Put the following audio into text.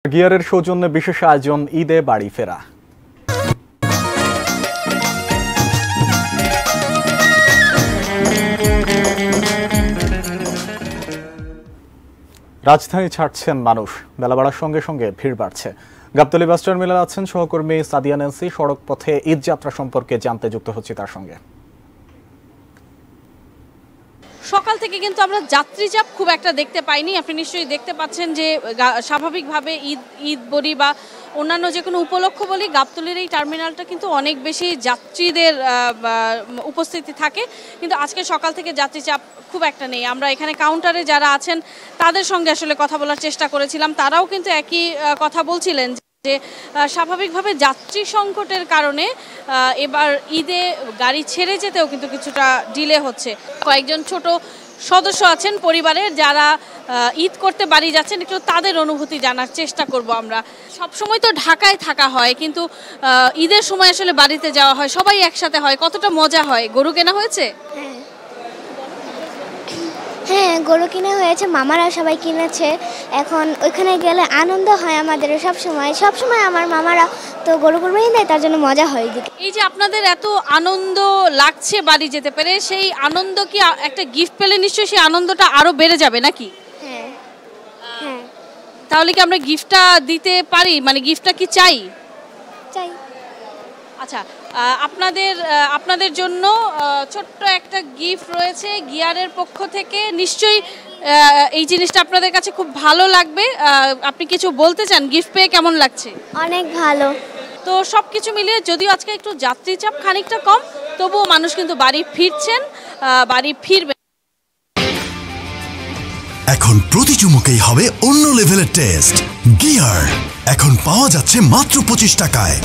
গিয়ারের সৌজন্যে বিশেষ আয়োজন ঈদে বাড়ি ফেরা। রাজধানী ছাড়ছেন মানুষ, বেলা বাড়ার সঙ্গে সঙ্গে ভিড় বাড়ছে। গাবতলী বাস টার্মিনালে আছেন সহকর্মী সাদিয়া ন্যান্সি। সড়ক পথে ঈদ যাত্রা সম্পর্কে জানতে যুক্ত হচ্ছি তার সঙ্গে। সকাল থেকে কিন্তু আমরা যাত্রী চাপ খুব একটা দেখতে পাইনি। আপনি নিশ্চয়ই দেখতে পাচ্ছেন যে স্বাভাবিকভাবে ঈদ বলি বা অন্যান্য যে কোনো উপলক্ষ বলি, গাবতলীর এই টার্মিনালটা কিন্তু অনেক বেশি যাত্রীদের উপস্থিতি থাকে, কিন্তু আজকে সকাল থেকে যাত্রী চাপ খুব একটা নেই। আমরা এখানে কাউন্টারে যারা আছেন তাদের সঙ্গে আসলে কথা বলার চেষ্টা করেছিলাম, তারাও কিন্তু একই কথা বলছিলেন যে স্বাভাবিকভাবে যাত্রী সংকটের কারণে এবার ঈদে গাড়ি ছেড়ে যেতেও কিন্তু কিছুটা ডিলে হচ্ছে। কয়েকজন ছোট সদস্য আছেন পরিবারের, যারা ঈদ করতে বাড়ি যাচ্ছেন, একটু তাদের অনুভূতি জানার চেষ্টা করব আমরা। সবসময় তো ঢাকায় থাকা হয়, কিন্তু ঈদের সময় আসলে বাড়িতে যাওয়া হয়, সবাই একসাথে হয়, কতটা মজা হয়। গরু কেনা হয়েছে? হ্যাঁ, গরু কিনা হয়েছে, মামারা সবাই কিনেছে। এখন ওইখানে গেলে আনন্দ হয় আমাদের সবসময় আমার মামারা তো গরু কুরবানি দেয়, তার জন্য মজা হয়। এই যে আপনাদের এত আনন্দ লাগছে বাড়ি যেতে পেরে, সেই আনন্দ কি একটা গিফট পেলে নিশ্চয়ই সেই আনন্দটা আরো বেড়ে যাবে নাকি? হ্যাঁ হ্যাঁ। তাহলে কি আমরা গিফটটা দিতে পারি? মানে গিফটটা কি চাই? আচ্ছা, আপনাদের জন্য ছোট্ট একটা গিফট রয়েছে গিয়ারের পক্ষ থেকে। নিশ্চয়ই এই জিনিসটা আপনাদের কাছে খুব ভালো লাগবে। আপনি কিছু বলতে চান? গিফট পেয়ে কেমন লাগছে? অনেক ভালো। তো সব কিছু মিলিয়ে যদিও আজকে একটু যাত্রী চাপ খানিকটা কম, তবুও মানুষ কিন্তু বাড়ি ফিরছেন, বাড়ি ফিরবে। এখন প্রতি চুমুকেই হবে অন্য লেভেলের টেস্ট। গিয়ার এখন পাওয়া যাচ্ছে মাত্র 25 টাকায়।